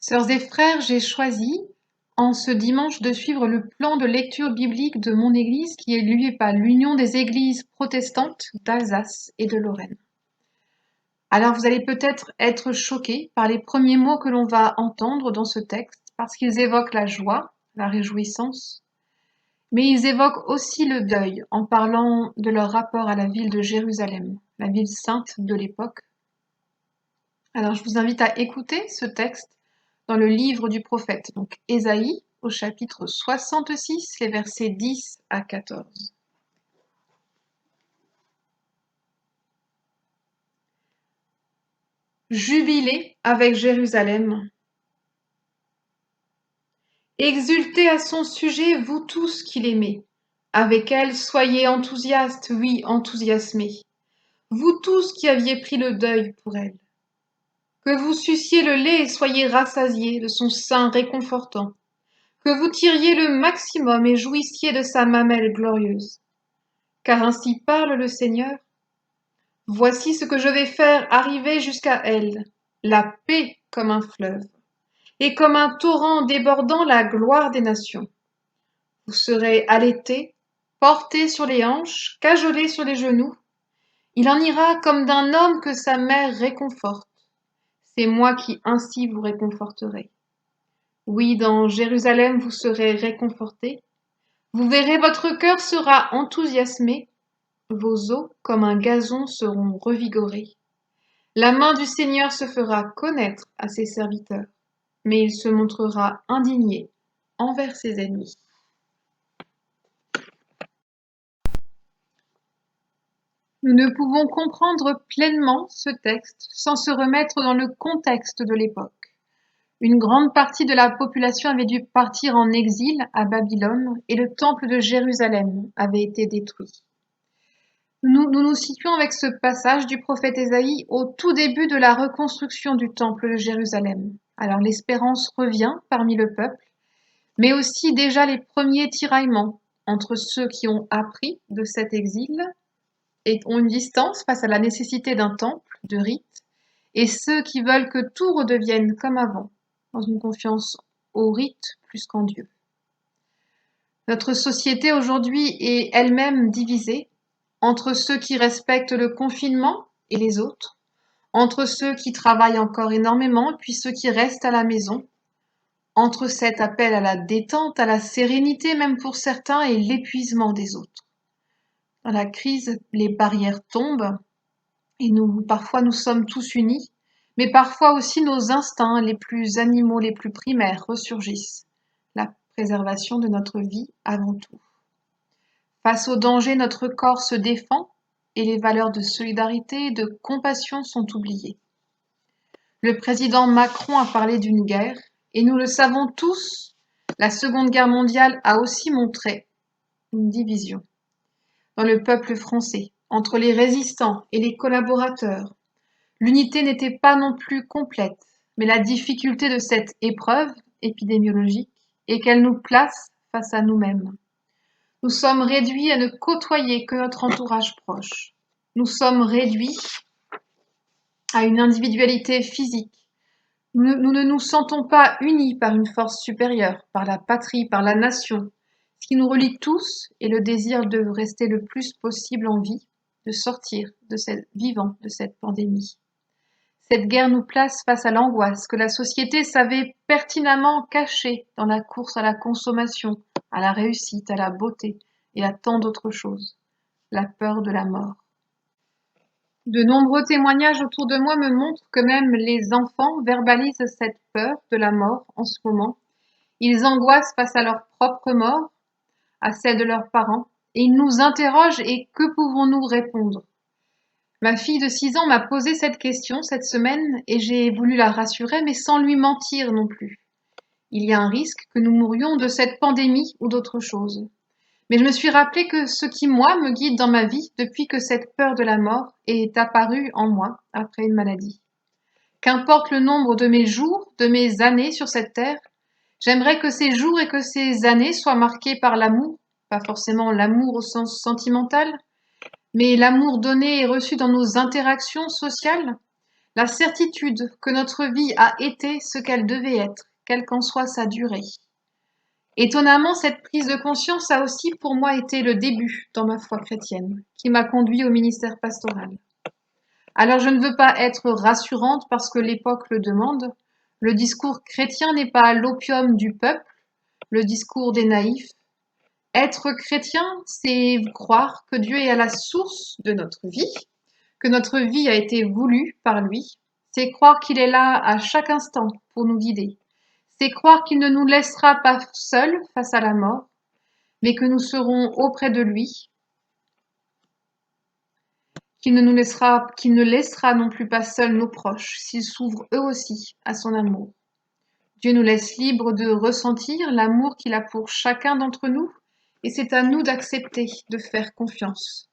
Sœurs et frères, j'ai choisi, en ce dimanche, de suivre le plan de lecture biblique de mon Église qui est lu par l'Union des Églises protestantes d'Alsace et de Lorraine. Alors vous allez peut-être être choqués par les premiers mots que l'on va entendre dans ce texte, parce qu'ils évoquent la joie, la réjouissance, mais ils évoquent aussi le deuil en parlant de leur rapport à la ville de Jérusalem, la ville sainte de l'époque. Alors je vous invite à écouter ce texte dans le livre du prophète, donc Ésaïe, au chapitre 66, les versets 10 à 14. Jubilez avec Jérusalem. Exultez à son sujet, vous tous qui l'aimez. Avec elle, soyez enthousiastes, oui, enthousiasmés. Vous tous qui aviez pris le deuil pour elle. Que vous suciez le lait et soyez rassasiés de son sein réconfortant. Que vous tiriez le maximum et jouissiez de sa mamelle glorieuse. Car ainsi parle le Seigneur. Voici ce que je vais faire arriver jusqu'à elle, la paix comme un fleuve, et comme un torrent débordant la gloire des nations. Vous serez allaités, portés sur les hanches, cajolés sur les genoux. Il en ira comme d'un homme que sa mère réconforte. C'est moi qui ainsi vous réconforterai. Oui, dans Jérusalem vous serez réconfortés. Vous verrez, votre cœur sera enthousiasmé. Vos os, comme un gazon, seront revigorés. La main du Seigneur se fera connaître à ses serviteurs, mais il se montrera indigné envers ses ennemis. Nous ne pouvons comprendre pleinement ce texte sans se remettre dans le contexte de l'époque. Une grande partie de la population avait dû partir en exil à Babylone et le temple de Jérusalem avait été détruit. Nous situons avec ce passage du prophète Ésaïe au tout début de la reconstruction du temple de Jérusalem. Alors l'espérance revient parmi le peuple, mais aussi déjà les premiers tiraillements entre ceux qui ont appris de cet exil et ont une distance face à la nécessité d'un temple, de rites, et ceux qui veulent que tout redevienne comme avant, dans une confiance au rite plus qu'en Dieu. Notre société aujourd'hui est elle-même divisée entre ceux qui respectent le confinement et les autres, entre ceux qui travaillent encore énormément puis ceux qui restent à la maison, entre cet appel à la détente, à la sérénité même pour certains et l'épuisement des autres. Dans la crise, les barrières tombent et parfois nous sommes tous unis, mais parfois aussi nos instincts les plus animaux, les plus primaires ressurgissent. La préservation de notre vie avant tout. Face au danger, notre corps se défend et les valeurs de solidarité et de compassion sont oubliées. Le président Macron a parlé d'une guerre et nous le savons tous, la Seconde Guerre mondiale a aussi montré une division dans le peuple français, entre les résistants et les collaborateurs. L'unité n'était pas non plus complète, mais la difficulté de cette épreuve épidémiologique est qu'elle nous place face à nous-mêmes. Nous sommes réduits à ne côtoyer que notre entourage proche. Nous sommes réduits à une individualité physique. Nous ne nous sentons pas unis par une force supérieure, par la patrie, par la nation. Ce qui nous relie tous est le désir de rester le plus possible en vie, de sortir vivant de cette pandémie. Cette guerre nous place face à l'angoisse que la société savait pertinemment cacher dans la course à la consommation, à la réussite, à la beauté et à tant d'autres choses. La peur de la mort. De nombreux témoignages autour de moi me montrent que même les enfants verbalisent cette peur de la mort en ce moment. Ils angoissent face à leur propre mort, à celle de leurs parents, et ils nous interrogent et que pouvons-nous répondre? Ma fille de 6 ans m'a posé cette question cette semaine et j'ai voulu la rassurer, mais sans lui mentir non plus. Il y a un risque que nous mourions de cette pandémie ou d'autre chose. Mais je me suis rappelé que ce qui, moi, me guide dans ma vie depuis que cette peur de la mort est apparue en moi après une maladie. Qu'importe le nombre de mes jours, de mes années sur cette terre, j'aimerais que ces jours et que ces années soient marqués par l'amour, pas forcément l'amour au sens sentimental, mais l'amour donné et reçu dans nos interactions sociales, la certitude que notre vie a été ce qu'elle devait être, quelle qu'en soit sa durée. Étonnamment, cette prise de conscience a aussi pour moi été le début dans ma foi chrétienne, qui m'a conduit au ministère pastoral. Alors je ne veux pas être rassurante parce que l'époque le demande. Le discours chrétien n'est pas l'opium du peuple, le discours des naïfs. Être chrétien, c'est croire que Dieu est à la source de notre vie, que notre vie a été voulue par lui. C'est croire qu'il est là à chaque instant pour nous guider. C'est croire qu'il ne nous laissera pas seuls face à la mort, mais que nous serons auprès de lui, qu'il ne laissera non plus pas seuls nos proches, s'ils s'ouvrent eux aussi à son amour. Dieu nous laisse libres de ressentir l'amour qu'il a pour chacun d'entre nous, et c'est à nous d'accepter, de faire confiance.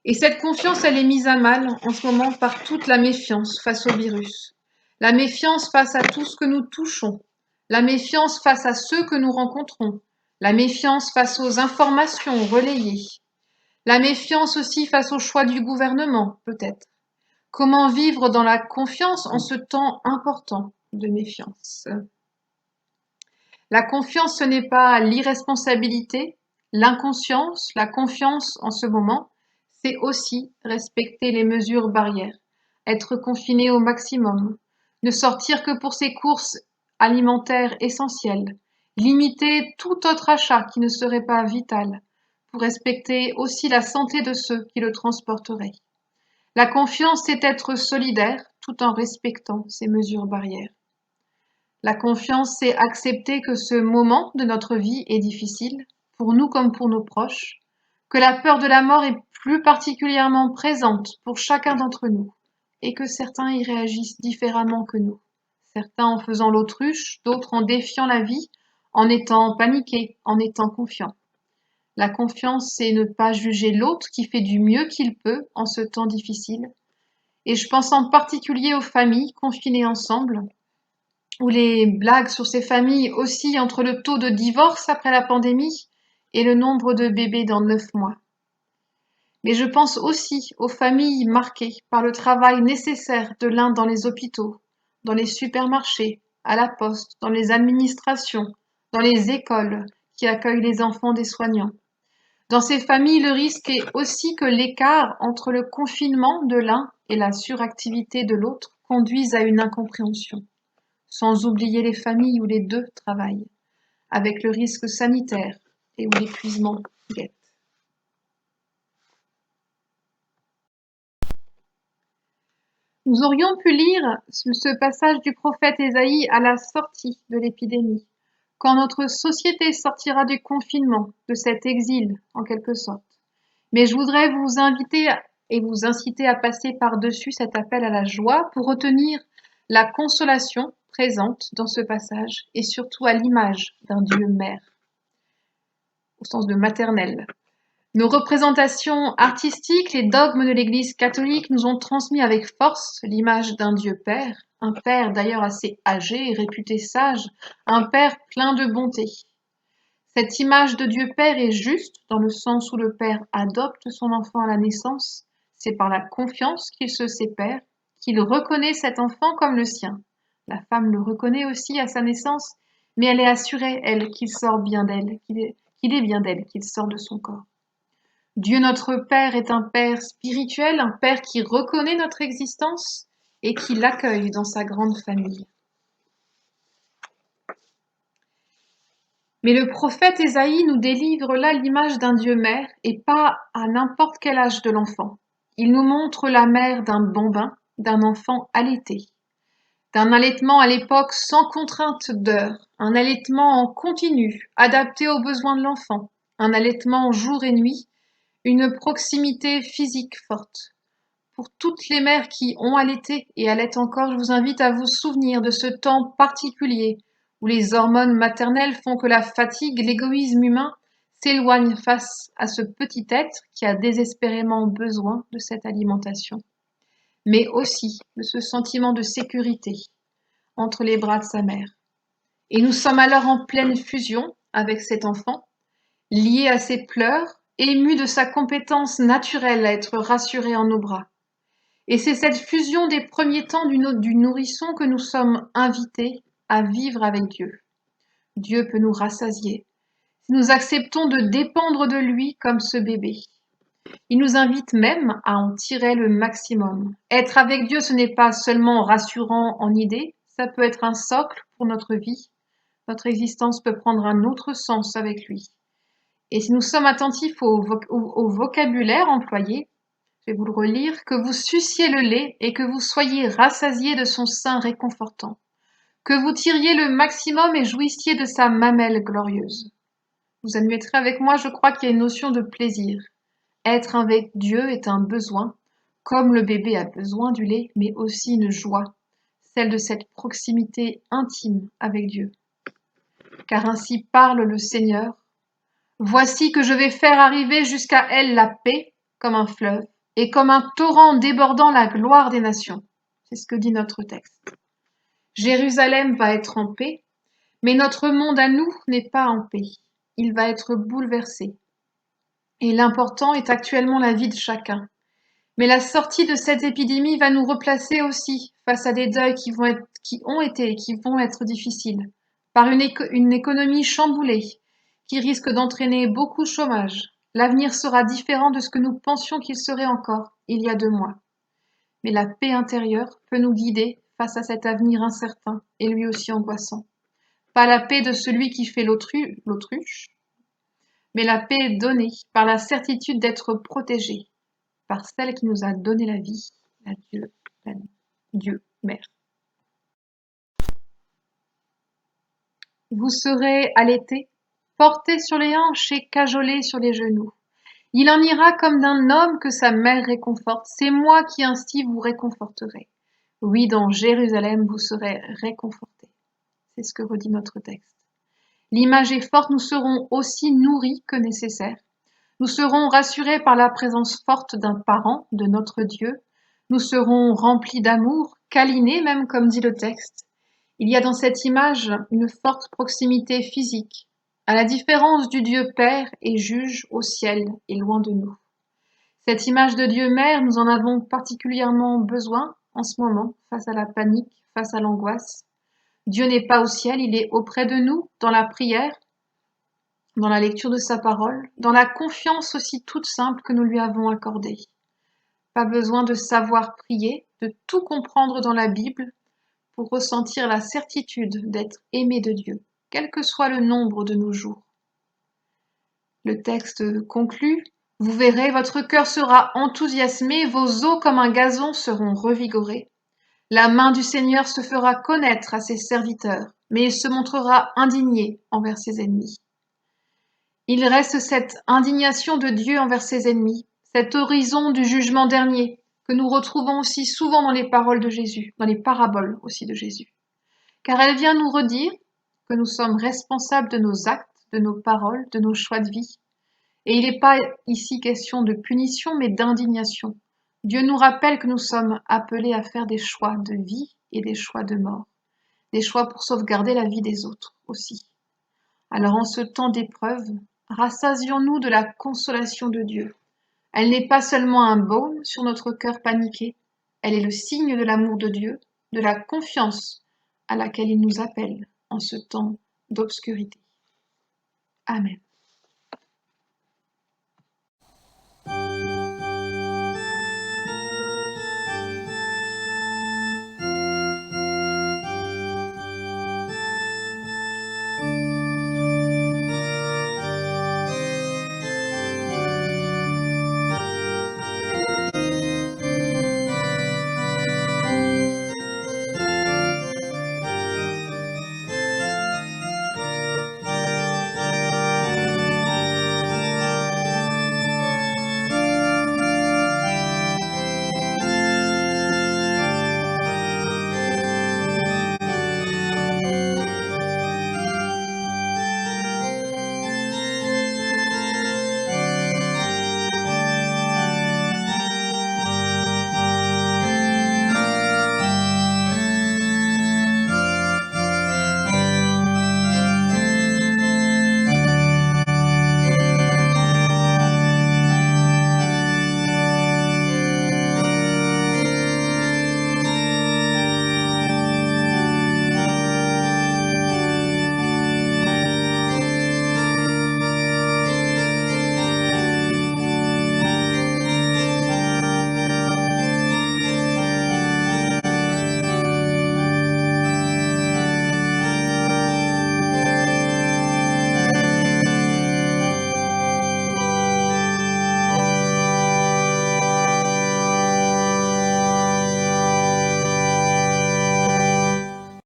Et cette confiance, elle est mise à mal en ce moment par toute la méfiance face au virus. La méfiance face à tout ce que nous touchons. La méfiance face à ceux que nous rencontrons. La méfiance face aux informations relayées. La méfiance aussi face au choix du gouvernement, peut-être. Comment vivre dans la confiance en ce temps important de méfiance? La confiance, ce n'est pas l'irresponsabilité, l'inconscience, la confiance en ce moment, c'est aussi respecter les mesures barrières, être confiné au maximum, ne sortir que pour ses courses alimentaires essentielles, limiter tout autre achat qui ne serait pas vital, pour respecter aussi la santé de ceux qui le transporteraient. La confiance, c'est être solidaire tout en respectant ces mesures barrières. La confiance, c'est accepter que ce moment de notre vie est difficile, pour nous comme pour nos proches, que la peur de la mort est plus particulièrement présente pour chacun d'entre nous, et que certains y réagissent différemment que nous. Certains en faisant l'autruche, d'autres en défiant la vie, en étant paniqués, en étant confiants. La confiance, c'est ne pas juger l'autre qui fait du mieux qu'il peut en ce temps difficile. Et je pense en particulier aux familles confinées ensemble, où les blagues sur ces familles oscillent entre le taux de divorce après la pandémie et le nombre de bébés dans 9 mois. Mais je pense aussi aux familles marquées par le travail nécessaire de l'un dans les hôpitaux, dans les supermarchés, à la poste, dans les administrations, dans les écoles qui accueillent les enfants des soignants. Dans ces familles, le risque est aussi que l'écart entre le confinement de l'un et la suractivité de l'autre conduise à une incompréhension. Sans oublier les familles où les deux travaillent, avec le risque sanitaire et où l'épuisement guette. Nous aurions pu lire ce passage du prophète Ésaïe à la sortie de l'épidémie, quand notre société sortira du confinement, de cet exil en quelque sorte. Mais je voudrais vous inviter et vous inciter à passer par-dessus cet appel à la joie pour retenir la consolation présente dans ce passage et surtout à l'image d'un Dieu mère, au sens de maternelle. Nos représentations artistiques, les dogmes de l'Église catholique nous ont transmis avec force l'image d'un Dieu Père, un Père d'ailleurs assez âgé et réputé sage, un Père plein de bonté. Cette image de Dieu Père est juste dans le sens où le Père adopte son enfant à la naissance. C'est par la confiance qu'il se sépare, qu'il reconnaît cet enfant comme le sien. La femme le reconnaît aussi à sa naissance, mais elle est assurée, elle, qu'il sort bien d'elle, qu'il est bien d'elle, qu'il sort de son corps. Dieu notre Père est un Père spirituel, un Père qui reconnaît notre existence et qui l'accueille dans sa grande famille. Mais le prophète Ésaïe nous délivre là l'image d'un Dieu mère et pas à n'importe quel âge de l'enfant. Il nous montre la mère d'un bambin, d'un enfant allaité, d'un allaitement à l'époque sans contrainte d'heure, un allaitement en continu, adapté aux besoins de l'enfant, un allaitement jour et nuit, une proximité physique forte. Pour toutes les mères qui ont allaité et allaitent encore, je vous invite à vous souvenir de ce temps particulier où les hormones maternelles font que la fatigue, l'égoïsme humain s'éloignent face à ce petit être qui a désespérément besoin de cette alimentation, mais aussi de ce sentiment de sécurité entre les bras de sa mère. Et nous sommes alors en pleine fusion avec cet enfant, lié à ses pleurs, ému de sa compétence naturelle à être rassuré en nos bras. Et c'est cette fusion des premiers temps du nourrisson que nous sommes invités à vivre avec Dieu. Dieu peut nous rassasier si nous acceptons de dépendre de lui comme ce bébé. Il nous invite même à en tirer le maximum. Être avec Dieu, ce n'est pas seulement rassurant en idée, ça peut être un socle pour notre vie. Notre existence peut prendre un autre sens avec lui. Et si nous sommes attentifs au vocabulaire employé, je vais vous le relire, que vous suciez le lait et que vous soyez rassasiés de son sein réconfortant, que vous tiriez le maximum et jouissiez de sa mamelle glorieuse. Vous admettrez avec moi, je crois qu'il y a une notion de plaisir. Être avec Dieu est un besoin, comme le bébé a besoin du lait, mais aussi une joie, celle de cette proximité intime avec Dieu. Car ainsi parle le Seigneur. Voici que je vais faire arriver jusqu'à elle la paix, comme un fleuve, et comme un torrent débordant la gloire des nations. C'est ce que dit notre texte. Jérusalem va être en paix, mais notre monde à nous n'est pas en paix. Il va être bouleversé. Et l'important est actuellement la vie de chacun. Mais la sortie de cette épidémie va nous replacer aussi face à des deuils qui ont été et qui vont être difficiles, par une économie chamboulée, qui risque d'entraîner beaucoup de chômage. L'avenir sera différent de ce que nous pensions qu'il serait encore il y a 2 mois. Mais la paix intérieure peut nous guider face à cet avenir incertain et lui aussi angoissant. Pas la paix de celui qui fait l'autruche, mais la paix donnée par la certitude d'être protégé par celle qui nous a donné la vie, Dieu Mère. Vous serez allaité, porté sur les hanches et cajolé sur les genoux. Il en ira comme d'un homme que sa mère réconforte. C'est moi qui ainsi vous réconforterai. Oui, dans Jérusalem, vous serez réconfortés. C'est ce que redit notre texte. L'image est forte, nous serons aussi nourris que nécessaire. Nous serons rassurés par la présence forte d'un parent, de notre Dieu. Nous serons remplis d'amour, câlinés même, comme dit le texte. Il y a dans cette image une forte proximité physique, à la différence du Dieu Père et juge au ciel et loin de nous. Cette image de Dieu Mère, nous en avons particulièrement besoin en ce moment, face à la panique, face à l'angoisse. Dieu n'est pas au ciel, il est auprès de nous, dans la prière, dans la lecture de sa parole, dans la confiance aussi toute simple que nous lui avons accordée. Pas besoin de savoir prier, de tout comprendre dans la Bible pour ressentir la certitude d'être aimé de Dieu, quel que soit le nombre de nos jours. Le texte conclut, vous verrez, votre cœur sera enthousiasmé, vos os comme un gazon seront revigorés. La main du Seigneur se fera connaître à ses serviteurs, mais il se montrera indigné envers ses ennemis. Il reste cette indignation de Dieu envers ses ennemis, cet horizon du jugement dernier, que nous retrouvons aussi souvent dans les paroles de Jésus, dans les paraboles aussi de Jésus. Car elle vient nous redire que nous sommes responsables de nos actes, de nos paroles, de nos choix de vie. Et il n'est pas ici question de punition, mais d'indignation. Dieu nous rappelle que nous sommes appelés à faire des choix de vie et des choix de mort, des choix pour sauvegarder la vie des autres aussi. Alors en ce temps d'épreuve, rassasions-nous de la consolation de Dieu. Elle n'est pas seulement un baume sur notre cœur paniqué, elle est le signe de l'amour de Dieu, de la confiance à laquelle il nous appelle en ce temps d'obscurité. Amen.